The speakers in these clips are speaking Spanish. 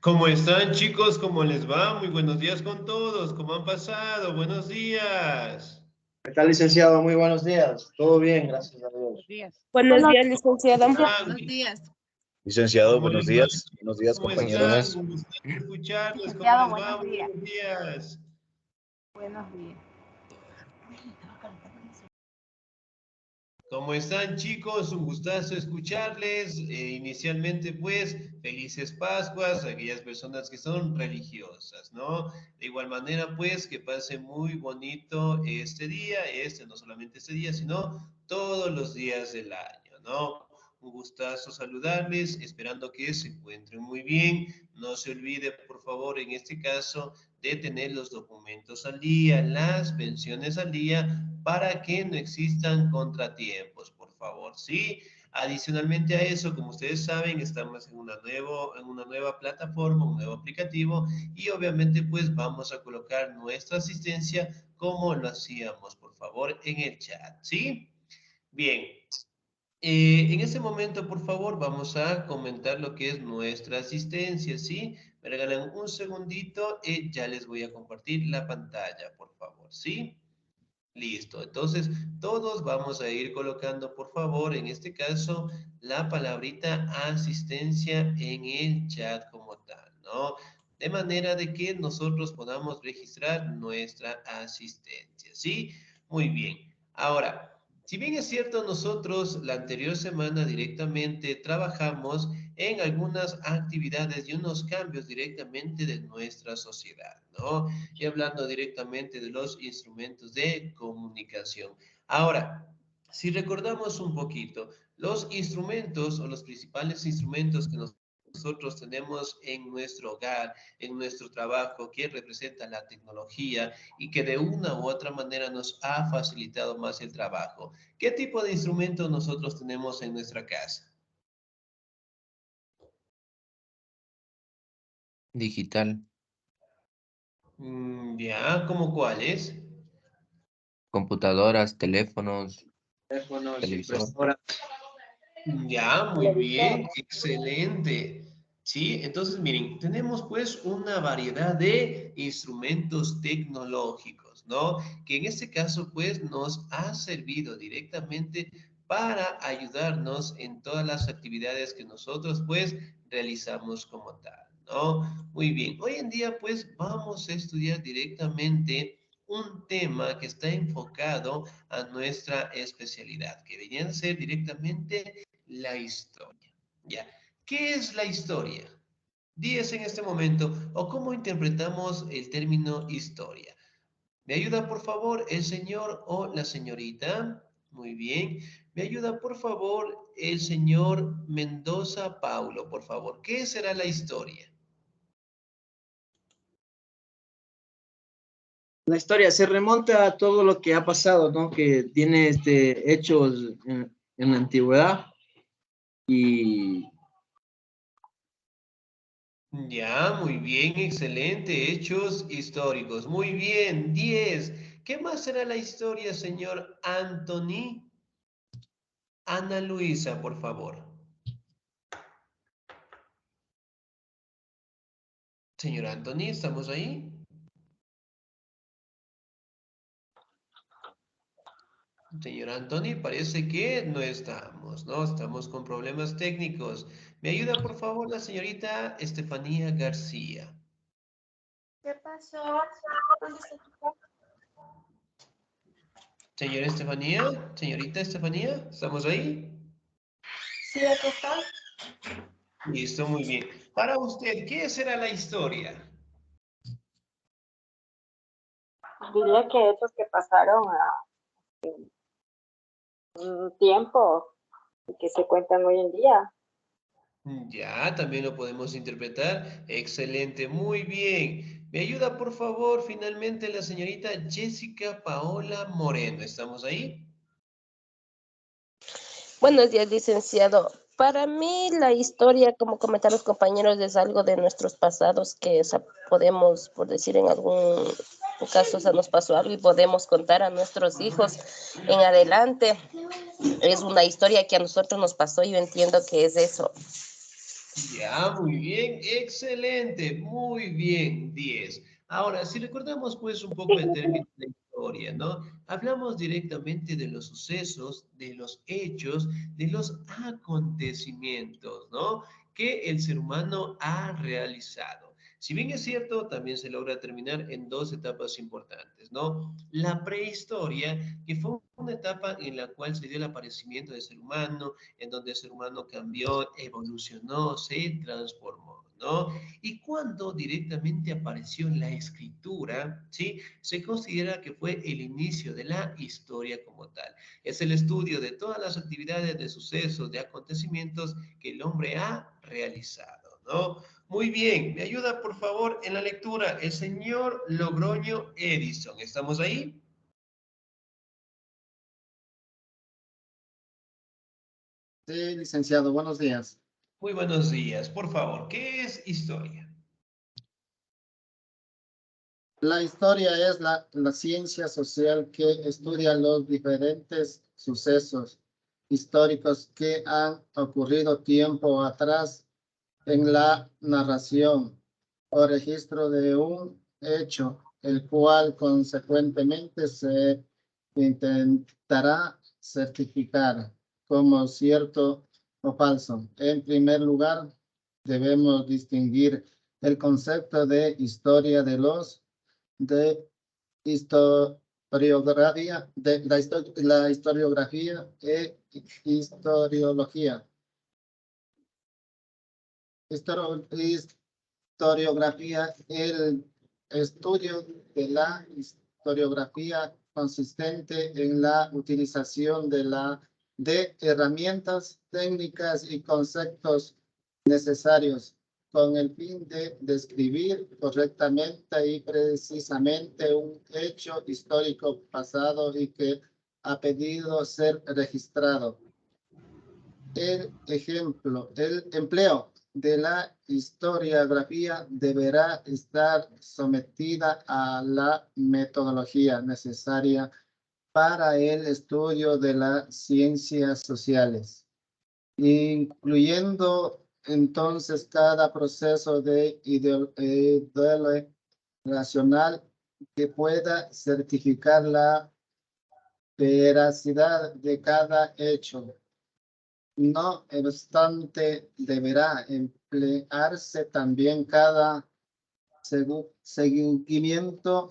¿Cómo están, chicos? ¿Cómo les va? Muy buenos días con todos. ¿Cómo han pasado? Buenos días. ¿Qué tal, licenciado? Muy buenos días. Todo bien, gracias a Dios. Buenos días. Buenos días, licenciada. Buenos días. Licenciado, ¿Cómo buenos les va? días. Buenos días, ¿Cómo compañeros. están? Un gusto escucharles. ¿Cómo Licenciado, les va? buenos Muy días. buenos días. Buenos días. ¿Cómo están, chicos? Un gustazo escucharles. Inicialmente, pues, felices Pascuas a aquellas personas que son religiosas, ¿no? De igual manera, pues, que pase muy bonito este día, no solamente este día, sino todos los días del año, ¿no? Un gustazo saludarles, esperando que se encuentren muy bien. No se olvide, por favor, en este caso, de tener los documentos al día, las pensiones al día, para que no existan contratiempos, por favor, ¿sí? Adicionalmente a eso, como ustedes saben, estamos en una nueva plataforma, un nuevo aplicativo, y obviamente pues vamos a colocar nuestra asistencia como lo hacíamos, por favor, en el chat, ¿sí? Bien. En este momento, por favor, vamos a comentar lo que es nuestra asistencia, ¿sí? Me regalan un segundito y ya les voy a compartir la pantalla, por favor, ¿sí? Listo. Entonces, todos vamos a ir colocando, por favor, en este caso, la palabrita asistencia en el chat como tal, ¿no? De manera de que nosotros podamos registrar nuestra asistencia, ¿sí? Muy bien. Ahora, si bien es cierto, nosotros la anterior semana directamente trabajamos en algunas actividades y unos cambios directamente de nuestra sociedad, ¿no? Y hablando directamente de los instrumentos de comunicación. Ahora, si recordamos un poquito, los instrumentos o los principales instrumentos que nosotros tenemos en nuestro hogar, en nuestro trabajo, que representa la tecnología y que de una u otra manera nos ha facilitado más el trabajo. ¿Qué tipo de instrumentos nosotros tenemos en nuestra casa? Digital, Ya, ¿cómo cuáles? computadoras, teléfonos, Teléfonos, televisor. impresoras. Ya, muy bien, excelente. Sí, entonces miren, tenemos pues una variedad de instrumentos tecnológicos, ¿no? Que en este caso pues nos ha servido directamente para ayudarnos en todas las actividades que nosotros pues realizamos como tal, ¿no? Muy bien, hoy en día pues vamos a estudiar directamente un tema que está enfocado a nuestra especialidad, que viene a ser directamente la historia. ¿Ya? ¿Qué es la historia? Díez en este momento, o cómo interpretamos el término historia. ¿Me ayuda, por favor, el señor o la señorita? Muy bien. ¿Me ayuda, por favor, el señor Mendoza Paulo, por favor? ¿Qué será la historia? La historia se remonta a todo lo que ha pasado, ¿no? Que tiene hechos en la antigüedad y Ya, muy bien, excelente. Hechos históricos. Muy bien, 10. ¿Qué más será la historia, señor Anthony? Ana Luisa, por favor. Señor Anthony, ¿estamos ahí? Señor Anthony, parece que no estamos, ¿no? Estamos con problemas técnicos. ¿Me ayuda, por favor, la señorita Estefanía García? ¿Qué pasó? ¿Dónde está tu papá? Señora Estefanía, señorita Estefanía, ¿estamos ahí? Sí, aquí está. Listo, muy bien. Para usted, ¿qué será la historia? Diría que hechos que pasaron un tiempo y que se cuentan hoy en día. Ya, también lo podemos interpretar. Excelente, muy bien. ¿Me ayuda, por favor, finalmente la señorita Jessica Paola Moreno? ¿Estamos ahí? Buenos días, licenciado. Para mí la historia, como comentan los compañeros, es algo de nuestros pasados que podemos, por decir en algún caso, se nos pasó algo y podemos contar a nuestros hijos en adelante. Es una historia que a nosotros nos pasó y yo entiendo que es eso. Ya, muy bien, excelente, muy bien, 10. Ahora, si recordamos pues un poco el término de historia, ¿no? Hablamos directamente de los sucesos, de los hechos, de los acontecimientos, ¿no? Que el ser humano ha realizado. Si bien es cierto, también se logra terminar en dos etapas importantes, ¿no? La prehistoria, que fue una etapa en la cual se dio el aparecimiento del ser humano, en donde el ser humano cambió, evolucionó, se transformó, ¿no? Y cuando directamente apareció la escritura, ¿sí? Se considera que fue el inicio de la historia como tal. Es el estudio de todas las actividades, de sucesos, de acontecimientos que el hombre ha realizado, ¿no? Muy bien, me ayuda por favor en la lectura el señor Logroño Edison. ¿Estamos ahí? Sí, licenciado, buenos días. Muy buenos días. Por favor, ¿qué es historia? La historia es la ciencia social que estudia los diferentes sucesos históricos que han ocurrido tiempo atrás en la narración o registro de un hecho, el cual consecuentemente se intentará certificar como cierto o falso. En primer lugar, debemos distinguir el concepto de historia de historiografía, la historiografía e historiología. Historiografía, el estudio de la historiografía consistente en la utilización de herramientas técnicas y conceptos necesarios con el fin de describir correctamente y precisamente un hecho histórico pasado y que ha pedido ser registrado. El empleo de la historiografía deberá estar sometida a la metodología necesaria para el estudio de las ciencias sociales, incluyendo entonces cada proceso de ideología racional que pueda certificar la veracidad de cada hecho. No obstante, deberá emplearse también cada seguimiento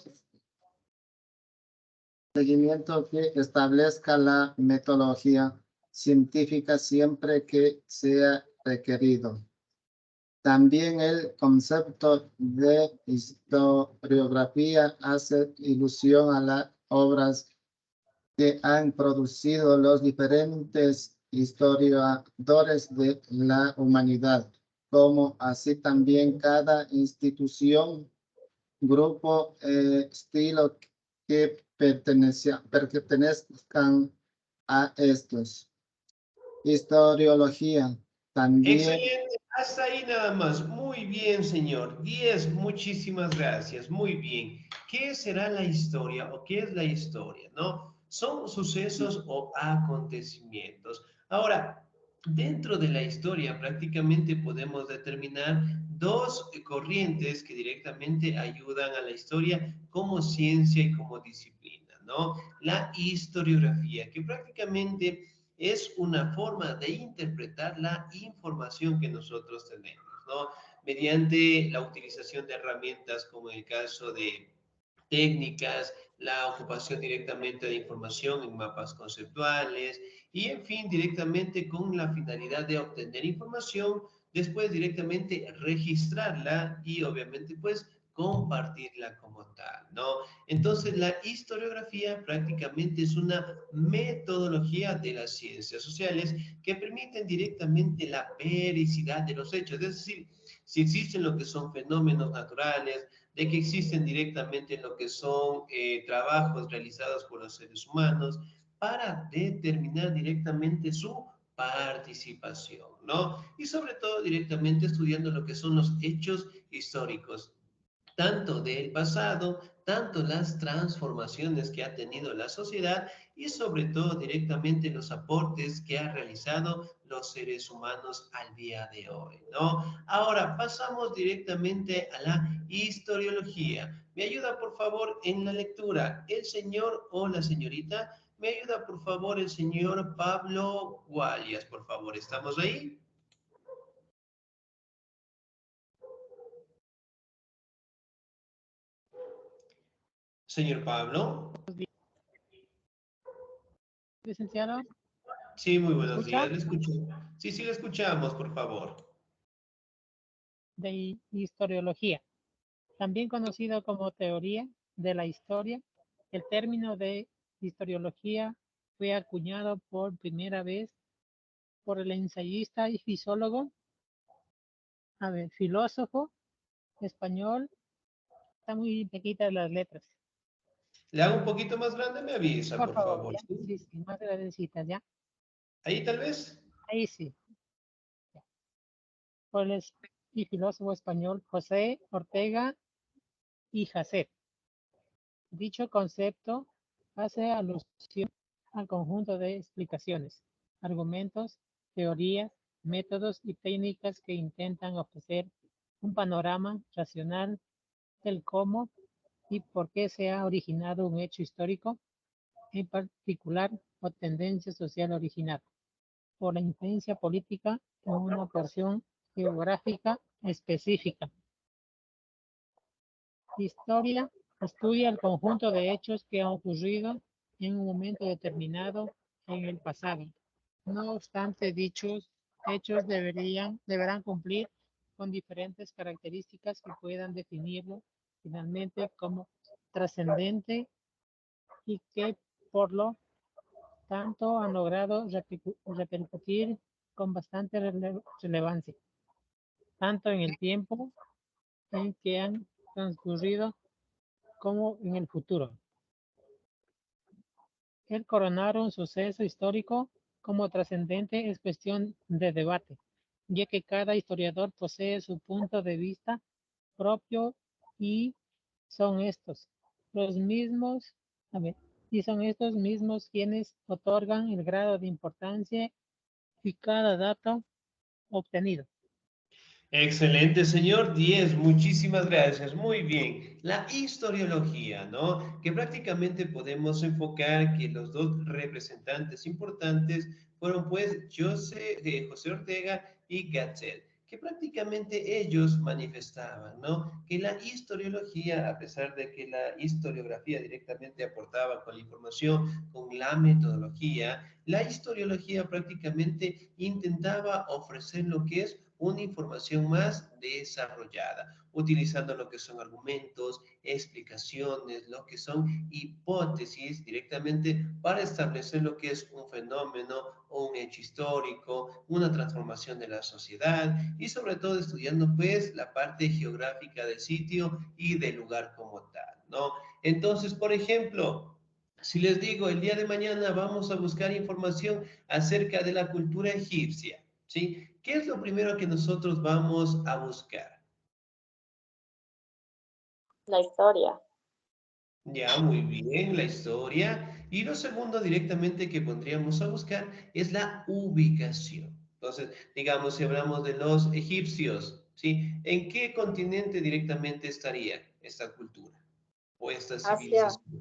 que establezca la metodología científica siempre que sea requerido. También el concepto de historiografía hace ilusión a las obras que han producido los diferentes historiadores de la humanidad, como así también cada institución, grupo, estilo que pertenezcan a estos. Historiología también. Excelente, hasta ahí nada más. Muy bien, señor. 10, muchísimas gracias. Muy bien. ¿Qué será la historia o qué es la historia? ¿No? Son sucesos o acontecimientos. Ahora, dentro de la historia prácticamente podemos determinar dos corrientes que directamente ayudan a la historia como ciencia y como disciplina, ¿no? La historiografía, que prácticamente es una forma de interpretar la información que nosotros tenemos, ¿no? Mediante la utilización de herramientas como en el caso de técnicas, la ocupación directamente de información en mapas conceptuales y, en fin, directamente con la finalidad de obtener información, después directamente registrarla y, obviamente, pues compartirla como tal, ¿no? Entonces, la historiografía prácticamente es una metodología de las ciencias sociales que permiten directamente la vericidad de los hechos, es decir, si existen lo que son fenómenos naturales, de que existen directamente lo que son trabajos realizados por los seres humanos para determinar directamente su participación, ¿no? Y sobre todo directamente estudiando lo que son los hechos históricos. tanto del pasado, tanto las transformaciones que ha tenido la sociedad y sobre todo directamente los aportes que ha realizado los seres humanos al día de hoy, ¿no? Ahora pasamos directamente a la historiología. ¿Me ayuda por favor en la lectura el señor o la señorita? ¿Me ayuda por favor el señor Pablo Gualias, por favor? ¿Estamos ahí? Señor Pablo. Licenciado, Sí, muy ¿me buenos escucha? días, le escucho. Sí, sí, le escuchamos, por favor. De historiología, también conocido como teoría de la historia. El término de historiología fue acuñado por primera vez por el ensayista y filósofo español. Está muy pequeñitas las letras. Le hago un poquito más grande, me avisa, Por por favor, favor. ya. ¿Sí? Sí, más grandecitas, ya. Ahí tal vez. Ahí sí. Ya. Por el y filósofo español José Ortega y Gasset. Dicho concepto hace alusión al conjunto de explicaciones, argumentos, teorías, métodos y técnicas que intentan ofrecer un panorama racional del cómo y por qué se ha originado un hecho histórico, en particular o tendencia social originada por la influencia política en una porción geográfica específica. Historia estudia el conjunto de hechos que han ocurrido en un momento determinado en el pasado. No obstante, dichos hechos deberán cumplir con diferentes características que puedan definirlo finalmente como trascendente y que por lo tanto han logrado repercutir con bastante relevancia, tanto en el tiempo en que han transcurrido como en el futuro. El coronar un suceso histórico como trascendente es cuestión de debate, ya que cada historiador posee su punto de vista propio y son estos los mismos, y son estos mismos quienes otorgan el grado de importancia y cada dato obtenido. Excelente, señor 10. Muchísimas gracias. Muy bien. La historiología, ¿no? Que prácticamente podemos enfocar que los dos representantes importantes fueron pues José Ortega y Gatzel, que prácticamente ellos manifestaban, ¿no? Que la historiología, a pesar de que la historiografía directamente aportaba con la información, con la metodología, la historiología prácticamente intentaba ofrecer lo que es una información más desarrollada, utilizando lo que son argumentos, explicaciones, lo que son hipótesis directamente para establecer lo que es un fenómeno o un hecho histórico, una transformación de la sociedad y sobre todo estudiando pues la parte geográfica del sitio y del lugar como tal, ¿no? Entonces, por ejemplo, si les digo, el día de mañana vamos a buscar información acerca de la cultura egipcia, ¿sí? ¿Qué es lo primero que nosotros vamos a buscar? La historia. Ya, muy bien, la historia. Y lo segundo directamente que pondríamos a buscar es la ubicación. Entonces, digamos, si hablamos de los egipcios, ¿sí? ¿En qué continente directamente estaría esta cultura o esta Asia. civilización?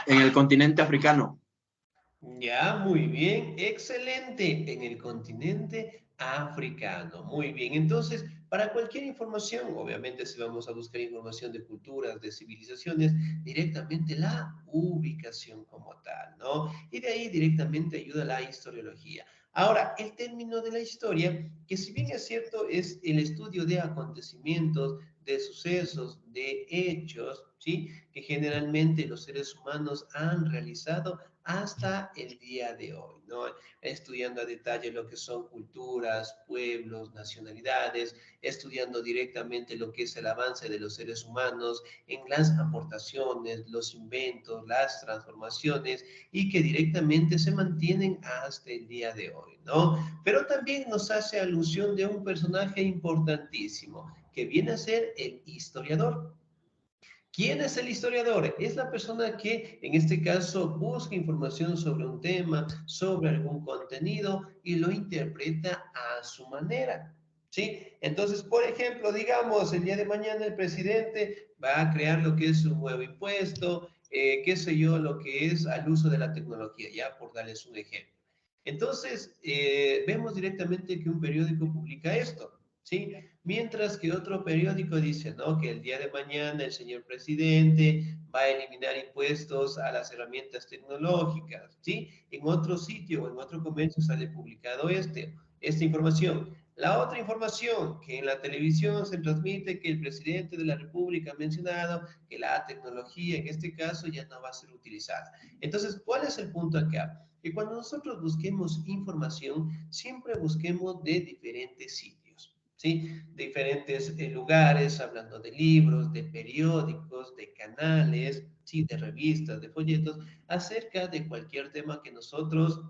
En el continente africano. Ya, muy bien, excelente. En el continente africano. Muy bien. Entonces, para cualquier información, obviamente si vamos a buscar información de culturas, de civilizaciones, directamente la ubicación como tal, ¿no? Y de ahí directamente ayuda la historiología. Ahora, el término de la historia, que si bien es cierto, es el estudio de acontecimientos, de sucesos, de hechos, ¿sí? Que generalmente los seres humanos han realizado hasta el día de hoy, ¿no? Estudiando a detalle lo que son culturas, pueblos, nacionalidades, estudiando directamente lo que es el avance de los seres humanos en las aportaciones, los inventos, las transformaciones y que directamente se mantienen hasta el día de hoy, ¿no? Pero también nos hace alusión de un personaje importantísimo, que viene a ser el historiador. ¿Quién es el historiador? Es la persona que, en este caso, busca información sobre un tema, sobre algún contenido y lo interpreta a su manera. ¿Sí? Entonces, por ejemplo, digamos, el día de mañana el presidente va a crear lo que es un nuevo impuesto, qué sé yo, lo que es al uso de la tecnología, ya por darles un ejemplo. Entonces, vemos directamente que un periódico publica esto, ¿sí? Mientras que otro periódico dice, ¿no? Que el día de mañana el señor presidente va a eliminar impuestos a las herramientas tecnológicas, ¿sí? En otro sitio o en otro comercio sale publicado esta información. La otra información que en la televisión se transmite que el presidente de la República ha mencionado que la tecnología en este caso ya no va a ser utilizada. Entonces, ¿cuál es el punto acá? Que cuando nosotros busquemos información, siempre busquemos de diferentes sitios, ¿sí? Diferentes lugares, hablando de libros, de periódicos, de canales, ¿sí? De revistas, de folletos, acerca de cualquier tema que nosotros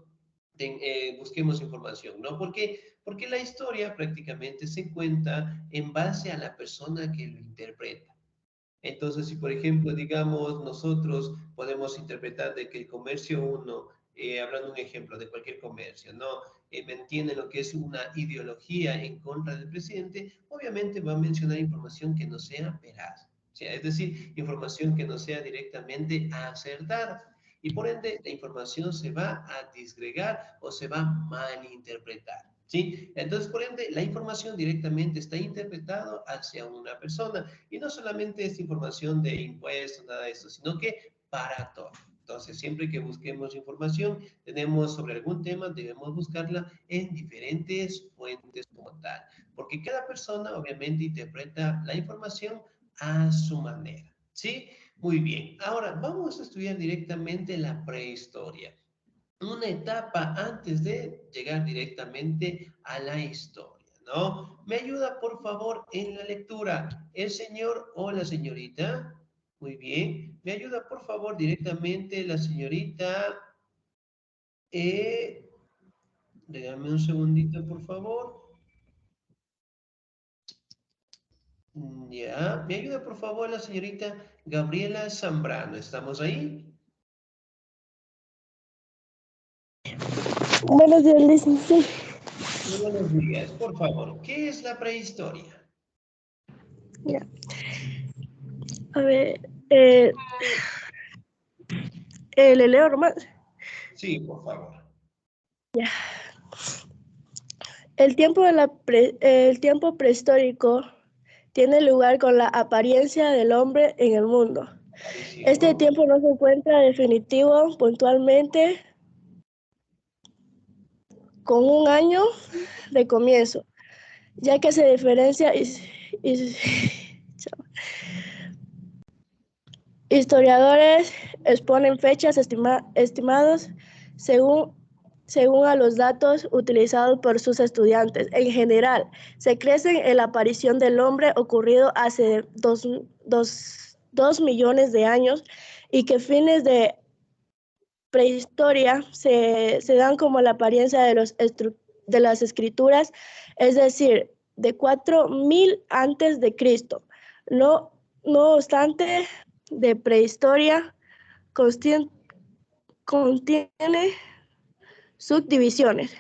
busquemos información, ¿no? Porque la historia prácticamente se cuenta en base a la persona que lo interpreta. Entonces, si por ejemplo, digamos, nosotros podemos interpretar de que el comercio 1, hablando un ejemplo de cualquier comercio, ¿no? Mantiene lo que es una ideología en contra del presidente, obviamente va a mencionar información que no sea veraz, o sea, es decir, información que no sea directamente acertada. Y por ende, la información se va a disgregar o se va a malinterpretar. ¿Sí? Entonces, por ende, la información directamente está interpretada hacia una persona. Y no solamente esta información de impuestos, nada de eso, sino que para todo. Entonces, siempre que busquemos información, tenemos sobre algún tema, debemos buscarla en diferentes fuentes como tal. Porque cada persona, obviamente, interpreta la información a su manera. ¿Sí? Muy bien. Ahora, vamos a estudiar directamente la prehistoria. Una etapa antes de llegar directamente a la historia, ¿no? ¿Me ayuda, por favor, en la lectura? ¿El señor o la señorita? Muy bien. ¿Me ayuda, por favor, directamente la señorita? Déjame un segundito, por favor. Ya. ¿Me ayuda, por favor, la señorita Gabriela Zambrano? ¿Estamos ahí? Buenos días, licenciado. Buenos días. Por favor, ¿qué es la prehistoria? Ya. A ver, le leo nomás. Sí, por favor. Ya. El tiempo prehistórico tiene lugar con la apariencia del hombre en el mundo. Este tiempo no se encuentra definitivo puntualmente con un año de comienzo, ya que se diferencia historiadores exponen fechas estimadas según a los datos utilizados por sus estudiantes. En general, se cree en la aparición del hombre ocurrido hace 2 millones de años y que fines de prehistoria se dan como la apariencia de las escrituras, es decir, de 4000 antes de Cristo. No obstante, de prehistoria contiene subdivisiones.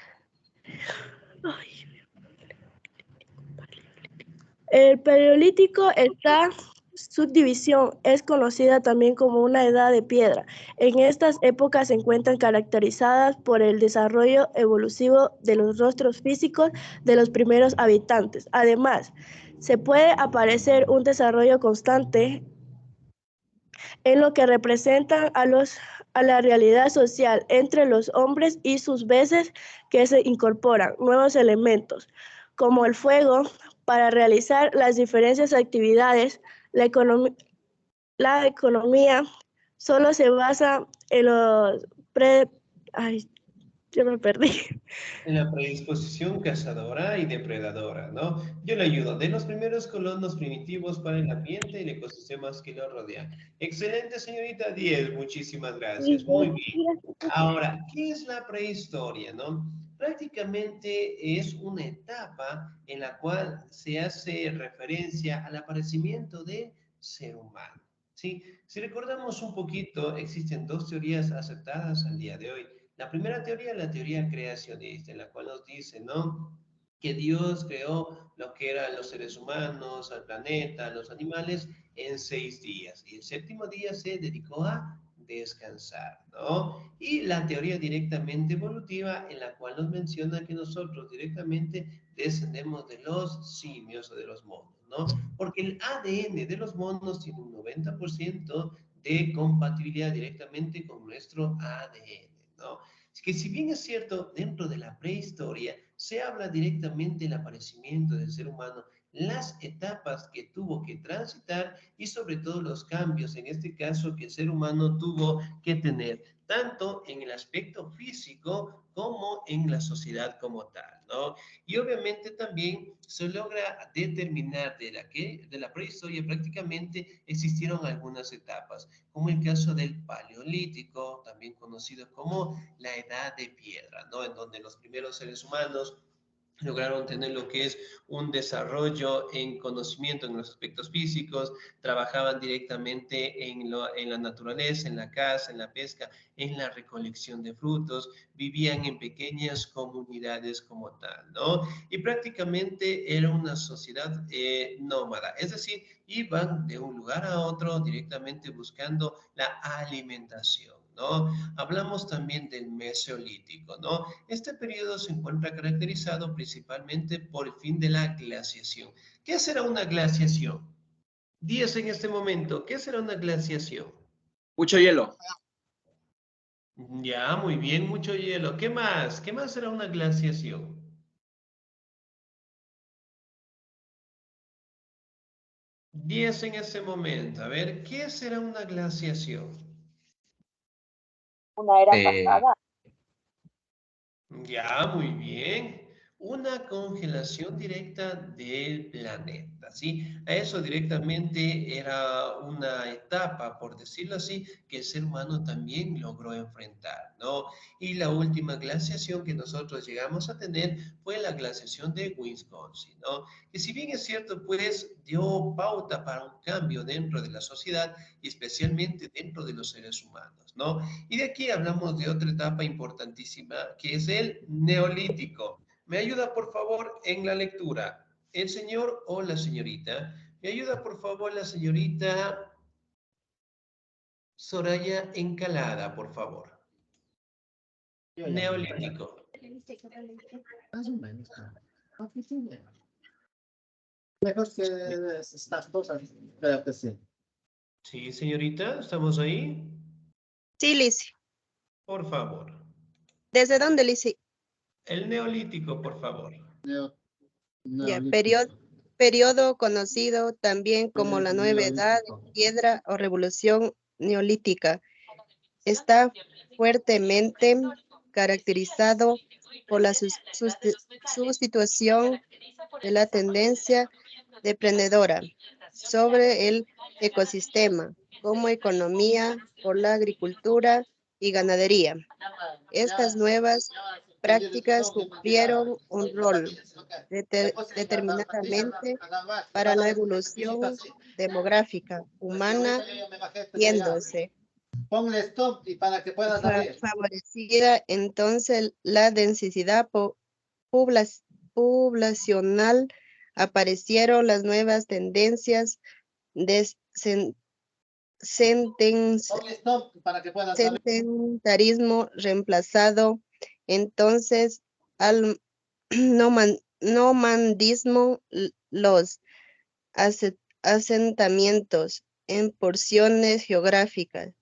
El Paleolítico, esta subdivisión es conocida también como una edad de piedra. En estas épocas se encuentran caracterizadas por el desarrollo evolutivo de los rostros físicos de los primeros habitantes. Además, se puede aparecer un desarrollo constante en lo que representan a la realidad social entre los hombres y sus veces que se incorporan nuevos elementos, como el fuego, para realizar las diferentes actividades. La economía solo se basa en los yo me perdí. En la predisposición cazadora y depredadora, ¿no? Yo le ayudo. De los primeros colonos primitivos para el ambiente y ecosistemas que lo rodean. Excelente, señorita 10. Muchísimas gracias. Muy bien. Ahora, ¿qué es la prehistoria, no? prácticamente es una etapa en la cual se hace referencia al aparecimiento del ser humano. ¿Sí? Si recordamos un poquito, existen dos teorías aceptadas al día de hoy. La primera teoría es la teoría creacionista, en la cual nos dice, ¿no?, que Dios creó lo que eran los seres humanos, al planeta, los animales, en 6 días. Y el séptimo día se dedicó a descansar, ¿no? Y la teoría directamente evolutiva, en la cual nos menciona que nosotros directamente descendemos de los simios o de los monos, ¿no? Porque el ADN de los monos tiene un 90% de compatibilidad directamente con nuestro ADN, ¿no? Es que si bien es cierto, dentro de la prehistoria se habla directamente del aparecimiento del ser humano, las etapas que tuvo que transitar y sobre todo los cambios, en este caso, que el ser humano tuvo que tener, tanto en el aspecto físico como en la sociedad como tal, ¿no? Y obviamente también se logra determinar de la prehistoria prácticamente existieron algunas etapas, como el caso del Paleolítico, también conocido como la Edad de Piedra, ¿no? En donde los primeros seres humanos lograron tener lo que es un desarrollo en conocimiento en los aspectos físicos, trabajaban directamente en la naturaleza, en la caza, en la pesca, en la recolección de frutos, vivían en pequeñas comunidades como tal, ¿no? Y prácticamente era una sociedad nómada, es decir, iban de un lugar a otro directamente buscando la alimentación, ¿no? Hablamos también del Mesolítico, ¿no? Este periodo se encuentra caracterizado principalmente por el fin de la glaciación. ¿Qué será una glaciación? 10 en este momento, ¿qué será una glaciación? Mucho hielo. Ya, muy bien, mucho hielo. ¿Qué más? ¿Qué más será una glaciación? Diez en este momento. A ver, ¿qué será una glaciación? Una era Eh, pasada. Ya, muy bien. Una congelación directa del planeta, ¿sí? A eso directamente era una etapa, por decirlo así, que el ser humano también logró enfrentar, ¿no? Y la última glaciación que nosotros llegamos a tener fue la glaciación de Wisconsin, ¿no? Que si bien es cierto, pues dio pauta para un cambio dentro de la sociedad y especialmente dentro de los seres humanos, ¿no? Y de aquí hablamos de otra etapa importantísima, que es el Neolítico. ¿Me ayuda, por favor, en la lectura? ¿El señor o la señorita? ¿Me ayuda, por favor, la señorita Soraya Encalada, por favor? Neolítico. Más o menos. Mejor que estas cosas, creo que sí. Sí, señorita, ¿estamos ahí? Sí, Lizy. Por favor. ¿Desde dónde, Lizy? El Neolítico, por favor. Ya, Neolítico. periodo conocido también como la Nueva Edad de Neolítico. Piedra o Revolución Neolítica. Está fuertemente caracterizado por la sustitución de la tendencia depredadora sobre el ecosistema como economía por la agricultura y ganadería. Estas nuevas prácticas cumplieron un rol determinantemente para la evolución demográfica humana, viéndose Ponle stop y para que puedas abrir. favorecida entonces la densidad poblacional, aparecieron las nuevas tendencias de Ponle stop para que puedas abrir. sedentarismo reemplazado entonces al nomadismo. Los asentamientos en porciones geográficas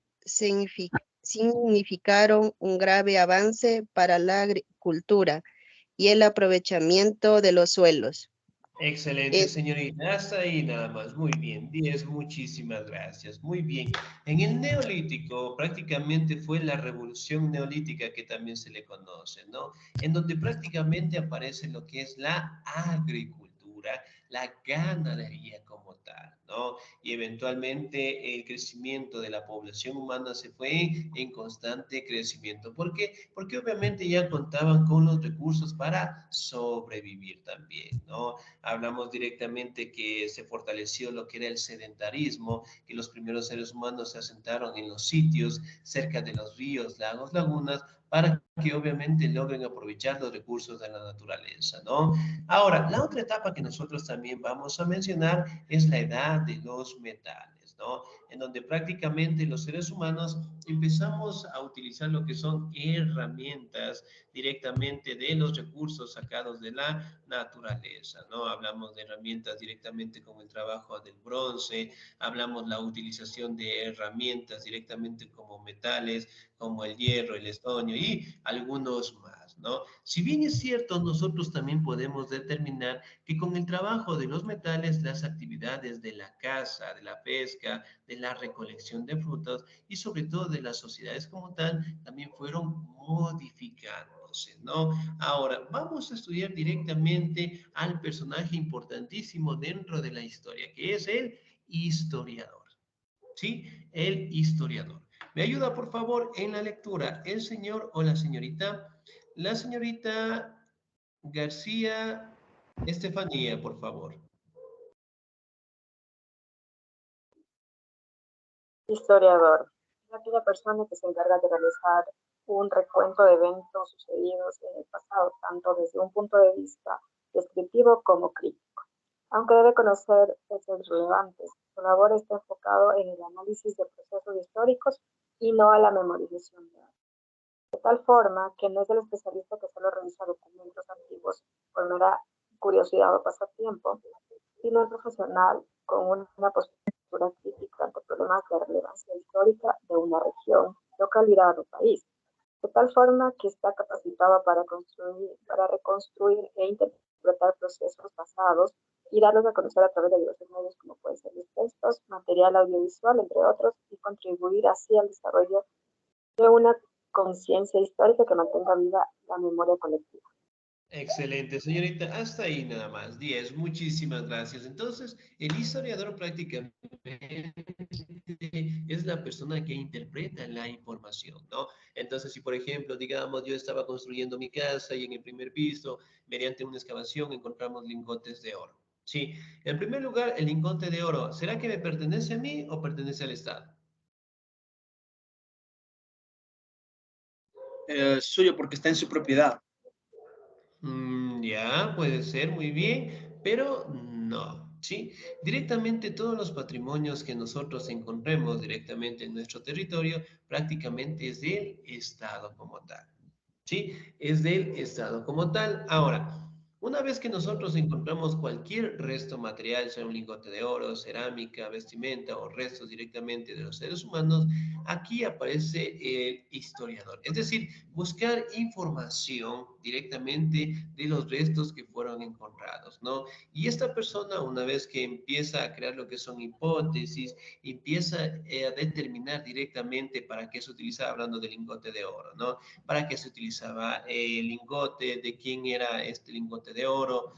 significaron un grave avance para la agricultura y el aprovechamiento de los suelos. Excelente, señorita. Hasta ahí nada más. Muy bien. 10, muchísimas gracias. Muy bien. En el Neolítico prácticamente fue la revolución neolítica que también se le conoce, ¿no? En donde prácticamente aparece lo que es la agricultura, la ganadería como tal, ¿no? Y eventualmente el crecimiento de la población humana se fue en constante crecimiento. ¿Por qué? Porque obviamente ya contaban con los recursos para sobrevivir también, ¿no? Hablamos directamente que se fortaleció lo que era el sedentarismo, que los primeros seres humanos se asentaron en los sitios cerca de los ríos, lagos, lagunas, para que obviamente logren aprovechar los recursos de la naturaleza, ¿no? Ahora, la otra etapa que nosotros también vamos a mencionar es la edad de los metales, ¿no? En donde prácticamente los seres humanos empezamos a utilizar lo que son herramientas directamente de los recursos sacados de la naturaleza, ¿no? Hablamos de herramientas directamente como el trabajo del bronce, hablamos la utilización de herramientas directamente como metales, como el hierro, el estaño y algunos más, ¿no? Si bien es cierto, nosotros también podemos determinar que con el trabajo de los metales, las actividades de la caza, de la pesca, de la recolección de frutas y sobre todo de las sociedades como tal, también fueron modificándose, ¿no? Ahora, vamos a estudiar directamente al personaje importantísimo dentro de la historia, que es el historiador, ¿sí? El historiador. ¿Me ayuda, por favor, en la lectura el señor o la señorita? La señorita García Estefanía, por favor. Historiador. Es aquella persona que se encarga de realizar un recuento de eventos sucedidos en el pasado, tanto desde un punto de vista descriptivo como crítico. Aunque debe conocer hechos relevantes, su labor está enfocado en el análisis de procesos históricos y no a la memorización de datos. De tal forma que no es el especialista que solo revisa documentos antiguos por mera curiosidad o pasatiempo, sino el profesional con una postura crítica ante problemas de relevancia histórica de una región, localidad o país, de tal forma que está capacitado para reconstruir e interpretar procesos pasados y darlos a conocer a través de diversos medios como pueden ser los textos, material audiovisual, entre otros, y contribuir así al desarrollo de una conciencia histórica que mantenga viva la memoria colectiva. Excelente, señorita. Hasta ahí nada más. 10. Muchísimas gracias. Entonces, el historiador prácticamente es la persona que interpreta la información, ¿no? Entonces, si por ejemplo, digamos, yo estaba construyendo mi casa y en el primer piso, mediante una excavación, encontramos lingotes de oro. Sí, en primer lugar, el lingote de oro, ¿será que me pertenece a mí o pertenece al Estado? Suyo porque está en su propiedad. Ya, puede ser, muy bien, pero no, ¿sí? Directamente todos los patrimonios que nosotros encontremos directamente en nuestro territorio prácticamente es del Estado como tal, ¿sí? Es del Estado como tal. Ahora, una vez que nosotros encontramos cualquier resto material, sea un lingote de oro, cerámica, vestimenta o restos directamente de los seres humanos, aquí aparece el historiador. Es decir, buscar información directamente de los restos que fueron encontrados, ¿no? Y esta persona, una vez que empieza a crear lo que son hipótesis, empieza a determinar directamente para qué se utilizaba, hablando del lingote de oro, ¿no? Para qué se utilizaba el lingote, de quién era este lingote de oro,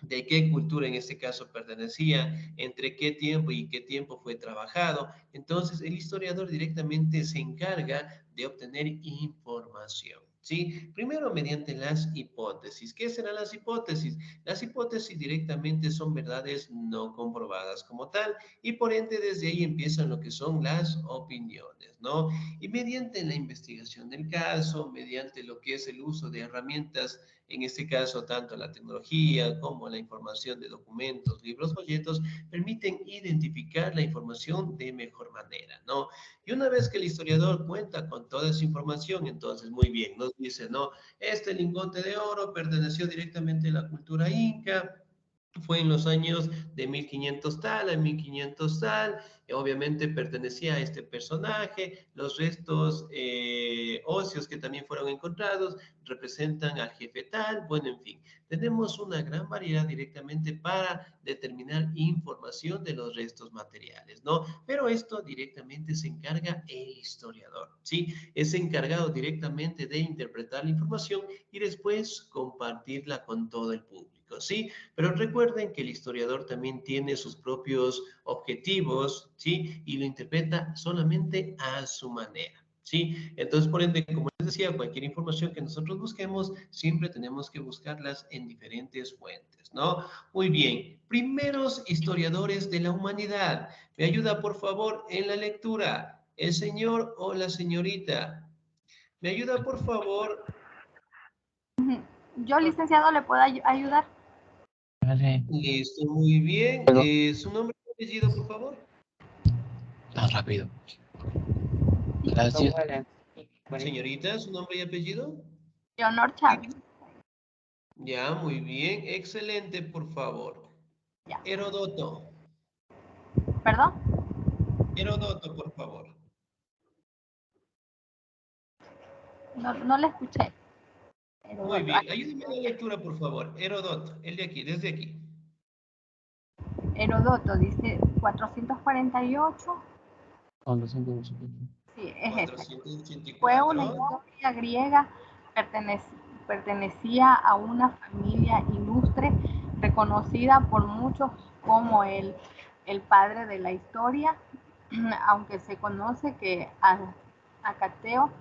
de qué cultura en este caso pertenecía, entre qué tiempo y qué tiempo fue trabajado. Entonces, el historiador directamente se encarga de obtener información, ¿sí? Primero mediante las hipótesis. ¿Qué serán las hipótesis? Las hipótesis directamente son verdades no comprobadas como tal y por ende desde ahí empiezan lo que son las opiniones, ¿no? Y mediante la investigación del caso, mediante lo que es el uso de herramientas, en este caso tanto la tecnología como la información de documentos, libros, folletos, permiten identificar la información de mejor manera, ¿no? Y una vez que el historiador cuenta con toda esa información, entonces muy bien, nos dice, ¿no? Este lingote de oro perteneció directamente a la cultura inca, fue en los años de 1500 tal a 1500 tal, obviamente pertenecía a este personaje, los restos óseos que también fueron encontrados representan al jefe tal, bueno, en fin, tenemos una gran variedad directamente para determinar información de los restos materiales, ¿no? Pero esto directamente se encarga el historiador, ¿sí? Es encargado directamente de interpretar la información y después compartirla con todo el público. histórico, ¿sí? Pero recuerden que el historiador también tiene sus propios objetivos, ¿sí? Y lo interpreta solamente a su manera, ¿sí? Entonces, por ende, como les decía, cualquier información que nosotros busquemos, siempre tenemos que buscarlas en diferentes fuentes, ¿no? Muy bien. Primeros historiadores de la humanidad. ¿Me ayuda, por favor, en la lectura? ¿El señor o la señorita? ¿Me ayuda, por favor? Yo, licenciado, ¿le puedo ayudar? Listo, muy bien. ¿Su nombre y apellido, por favor? Más rápido. Gracias. Señorita, ¿su nombre y apellido? Leonor Chávez. Ya, muy bien. Excelente, por favor. Ya. Heródoto. ¿Perdón? Heródoto, por favor. No le escuché. Muy bien. Ayúdeme en la lectura, por favor. Heródoto, el de aquí, desde aquí. Heródoto dice 448. Sí, es 484. Fue una historia griega, pertenecía a una familia ilustre, reconocida por muchos como el padre de la historia, aunque se conoce que Hecateo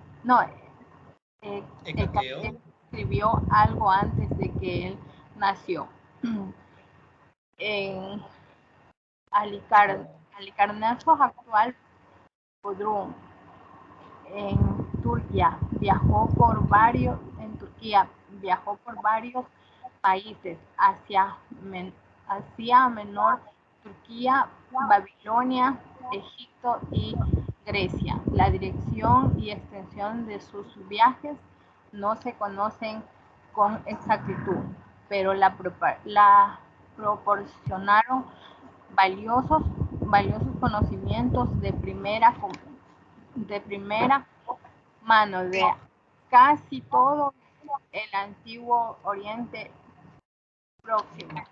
escribió algo antes de que él nació. En Halicarnaso actual, Bodrum, en Turquía, viajó por varios países, Asia Menor, Turquía, Babilonia, Egipto y Grecia. La dirección y extensión de sus viajes no se conocen con exactitud, pero la proporcionaron valiosos conocimientos de primera mano de casi todo el antiguo Oriente Próximo.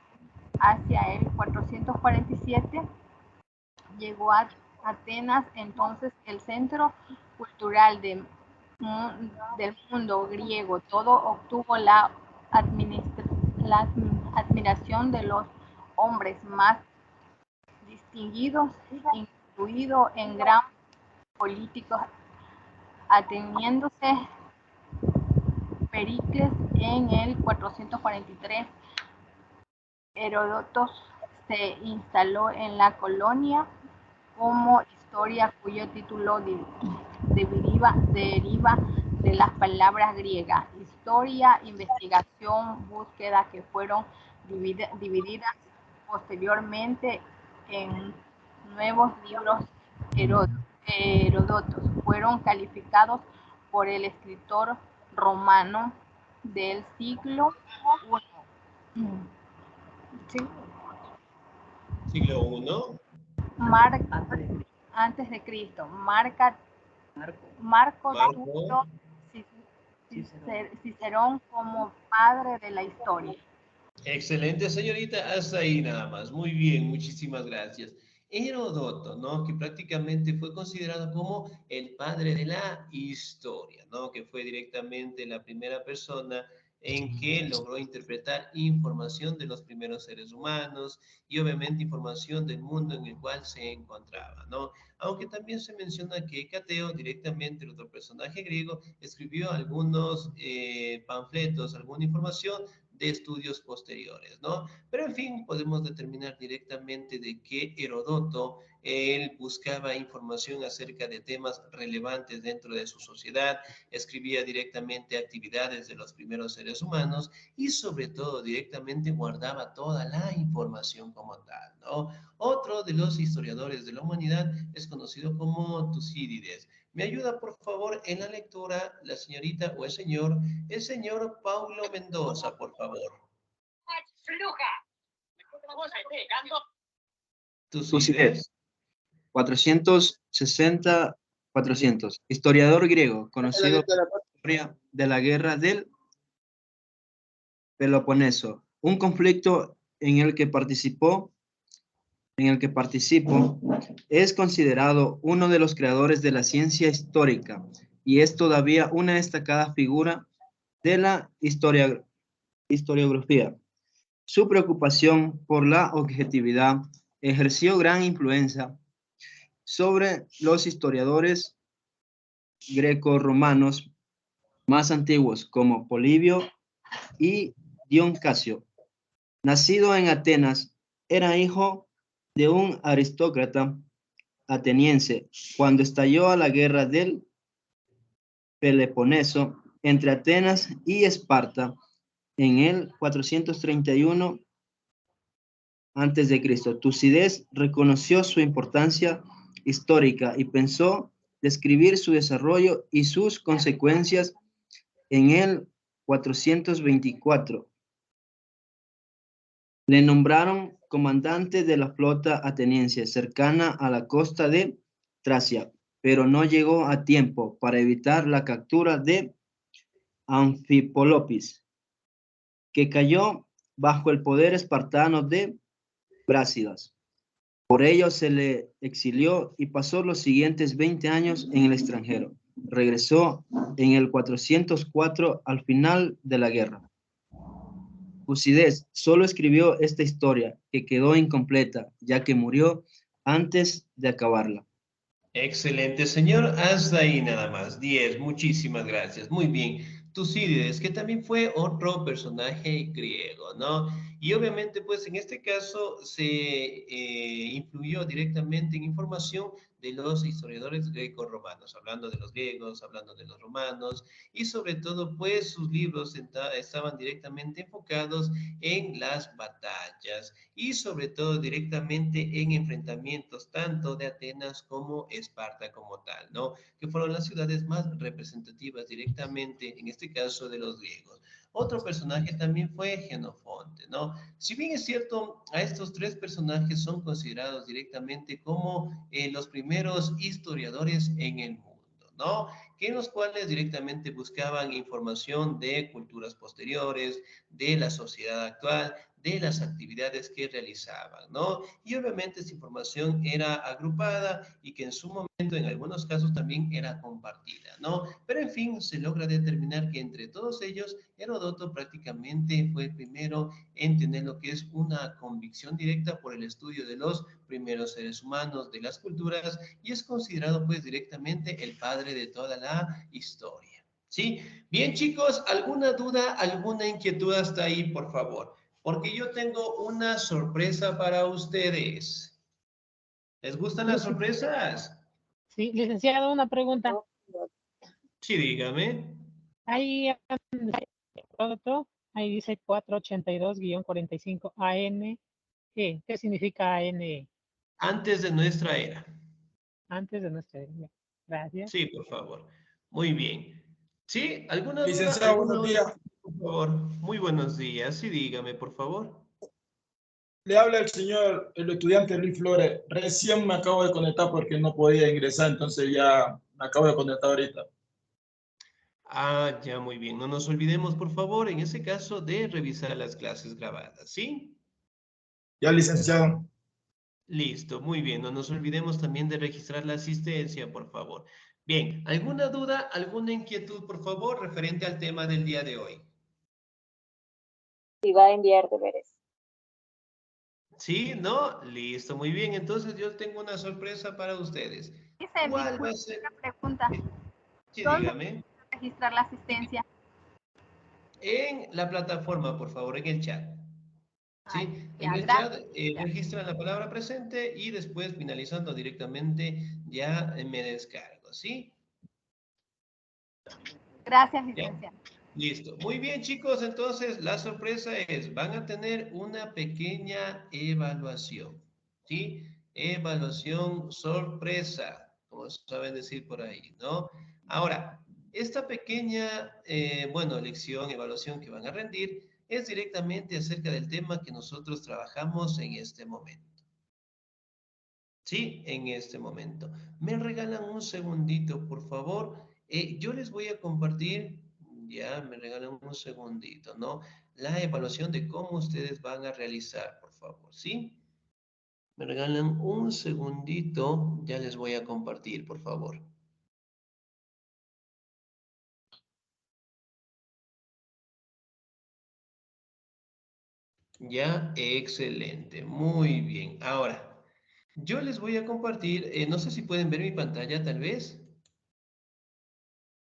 Hacia el 447 llegó a Atenas, entonces el centro cultural del mundo griego. Todo obtuvo la admiración de los hombres más distinguidos, incluido en gran políticos ateniéndose Pericles en el 443. Heródoto se instaló en la colonia como historia, cuyo título deriva de las palabras griegas historia, investigación, búsqueda, que fueron divididas posteriormente en nuevos libros. Heródotos fueron calificados por el escritor romano del siglo I. ¿Sí? Siglo I. Antes de Cristo. Marco Tulio Cicerón como padre de la historia. Excelente, señorita. Hasta ahí nada más. Muy bien, muchísimas gracias. Heródoto, ¿no? Que prácticamente fue considerado como el padre de la historia, ¿no? Que fue directamente la primera persona en que logró interpretar información de los primeros seres humanos y obviamente información del mundo en el cual se encontraba, ¿no? Aunque también se menciona que Hecateo, directamente el otro personaje griego, escribió algunos panfletos, alguna información de estudios posteriores, ¿no? Pero en fin, podemos determinar directamente de que Heródoto, él buscaba información acerca de temas relevantes dentro de su sociedad, escribía directamente actividades de los primeros seres humanos y sobre todo directamente guardaba toda la información como tal, ¿no? Otro de los historiadores de la humanidad es conocido como Tucídides. ¿Me ayuda, por favor, en la lectura la señorita o el señor Paulo Mendoza, por favor? Tucídides. 460-400. Historiador griego, conocido por la historia de la guerra del Peloponeso, un conflicto en el que participó, es considerado uno de los creadores de la ciencia histórica y es todavía una destacada figura de la historiografía. Su preocupación por la objetividad ejerció gran influencia sobre los historiadores greco-romanos más antiguos como Polibio y Dion Casio. Nacido en Atenas, era hijo de un aristócrata ateniense cuando estalló la guerra del Peloponeso entre Atenas y Esparta en el 431 a.C. Tucídides reconoció su importancia histórica y pensó describir su desarrollo y sus consecuencias en el 424. Le nombraron comandante de la flota ateniense cercana a la costa de Tracia, pero no llegó a tiempo para evitar la captura de Anfipolopis, que cayó bajo el poder espartano de Brásidas. Por ello se le exilió y pasó los siguientes 20 años en el extranjero. Regresó en el 404 al final de la guerra. Tucídides solo escribió esta historia, que quedó incompleta, ya que murió antes de acabarla. Excelente, señor. Hasta ahí nada más. 10. Muchísimas gracias. Muy bien. Tucídides, que también fue otro personaje griego, ¿no? Y obviamente, pues en este caso se influyó directamente en información de los historiadores greco-romanos, hablando de los griegos, hablando de los romanos, y sobre todo, pues sus libros estaban directamente enfocados en las batallas y sobre todo directamente en enfrentamientos tanto de Atenas como Esparta como tal, ¿no? Que fueron las ciudades más representativas directamente, en este caso, de los griegos. Otro personaje también fue Jenofonte, ¿no? Si bien es cierto, a estos tres personajes son considerados directamente como los primeros historiadores en el mundo, ¿no? Que en los cuales directamente buscaban información de culturas posteriores, de la sociedad actual, de las actividades que realizaban, ¿no? Y obviamente esta información era agrupada y que en su momento, en algunos casos, también era compartida, ¿no? Pero en fin, se logra determinar que entre todos ellos, Heródoto prácticamente fue el primero en tener lo que es una convicción directa por el estudio de los primeros seres humanos, de las culturas, y es considerado pues directamente el padre de toda la historia. ¿Sí? Bien, chicos, ¿alguna duda, alguna inquietud hasta ahí, por favor? Porque yo tengo una sorpresa para ustedes. ¿Les gustan las sorpresas? Sí, licenciado, una pregunta. Sí, dígame. Ahí, Heródoto, ahí dice 482-45 AN. ¿Qué significa AN? Antes de nuestra era. Antes de nuestra era. Gracias. Sí, por favor. Muy bien. ¿Sí? ¿Alguna duda? Licenciado, buenos días. Por favor. Muy buenos días. Sí, dígame, por favor. Le habla el estudiante Luis Flores. Recién me acabo de conectar porque no podía ingresar, entonces ya me acabo de conectar ahorita. Ah, ya, muy bien. No nos olvidemos, por favor, en ese caso, de revisar las clases grabadas, ¿sí? Ya, licenciado. Listo, muy bien. No nos olvidemos también de registrar la asistencia, por favor. Bien, ¿alguna duda, alguna inquietud, por favor, referente al tema del día de hoy? Si va a enviar deberes. ¿Sí? ¿No? Listo, muy bien. Entonces yo tengo una sorpresa para ustedes. Dice, ¿Cuál va disculpe, a ser? una pregunta. Sí, ¿Dónde dígame. registrar la asistencia? En la plataforma, por favor, en el chat. Ay, ¿Sí? En ya, el gracias. chat registran la palabra presente y después, finalizando directamente, ya me descargo, ¿sí? Gracias, Ya. licenciado. Listo. Muy bien, chicos. Entonces, la sorpresa es, van a tener una pequeña evaluación, ¿sí? Evaluación sorpresa, como saben decir por ahí, ¿no? Ahora, esta pequeña, bueno, lección, evaluación que van a rendir es directamente acerca del tema que nosotros trabajamos en este momento. Sí, en este momento. Me regalan un segundito, por favor. Yo les voy a compartir, ya me regalan un segundito, ¿no? La evaluación de cómo ustedes van a realizar, por favor, ¿sí? Me regalan un segundito, ya les voy a compartir, por favor. Ya, excelente, muy bien. Ahora, yo les voy a compartir, no sé si pueden ver mi pantalla tal vez.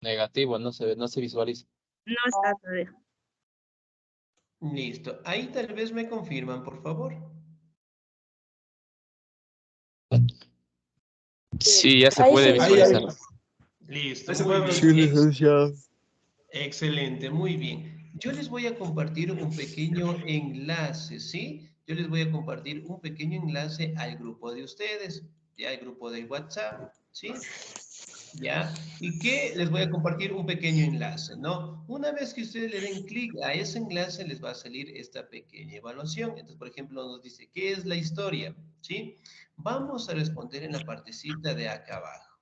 Negativo, no se ve, no se visualiza. No está todavía. Listo, ahí tal vez me confirman, por favor. Sí, ya se Ahí puede sí. visualizar. Listo, Ahí se muy puede bien. ver. Excelente, muy bien. Yo les voy a compartir un pequeño enlace, ¿sí? Yo les voy a compartir un pequeño enlace al grupo de ustedes, ya al grupo de WhatsApp, ¿sí? ¿Ya? ¿Y qué? Les voy a compartir un pequeño enlace, ¿no? Una vez que ustedes le den clic a ese enlace, les va a salir esta pequeña evaluación. Entonces, por ejemplo, nos dice, ¿qué es la historia? ¿Sí? Vamos a responder en la partecita de acá abajo,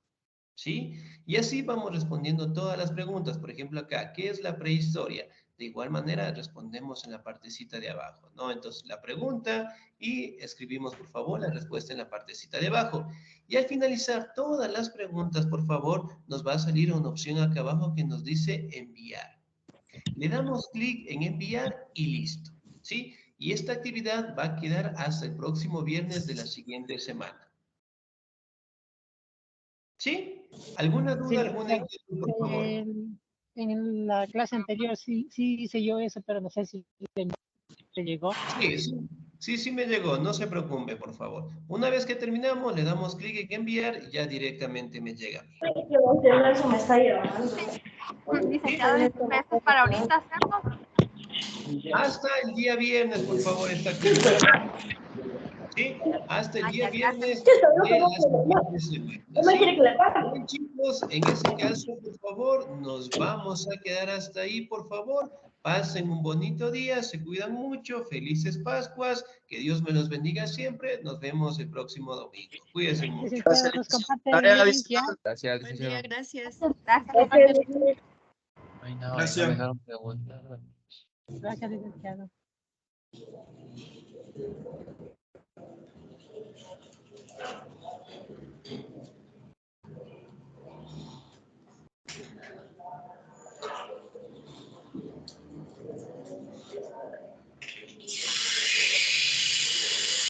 ¿sí? Y así vamos respondiendo todas las preguntas. Por ejemplo, acá, ¿qué es la prehistoria? De igual manera, respondemos en la partecita de abajo, ¿no? Entonces, la pregunta y escribimos, por favor, la respuesta en la partecita de abajo. Y al finalizar todas las preguntas, por favor, nos va a salir una opción acá abajo que nos dice enviar. Le damos clic en enviar y listo, ¿sí? Y esta actividad va a quedar hasta el próximo viernes de la siguiente semana. ¿Sí? ¿Alguna Sí, duda, alguna profesor. inquietud, por favor? En la clase anterior sí hice yo eso, pero no sé si te llegó. Sí me llegó, no se preocupe, por favor. Una vez que terminamos, le damos clic en enviar y ya directamente me llega. Eso me está llevando. Licenciado, disculpe, ¿esto es para ahorita hacerlo? Hasta el día viernes, por favor, esta actividad. ¿Sí? Hasta el día Ya, viernes gracias. de la siguiente semana. ¿Sí? Bien, chicos, en ese caso, por favor, nos vamos a quedar hasta ahí, por favor. Pasen un bonito día, se cuidan mucho, felices Pascuas, que Dios me los bendiga siempre. Nos vemos el próximo domingo. Cuídense mucho. Licenciado, nos comparte el link ya. Gracias, Buen licenciado. día, gracias. Gracias, comparte el link. Ay, no, Gracias. no me dejaron preguntar. Gracias, licenciado.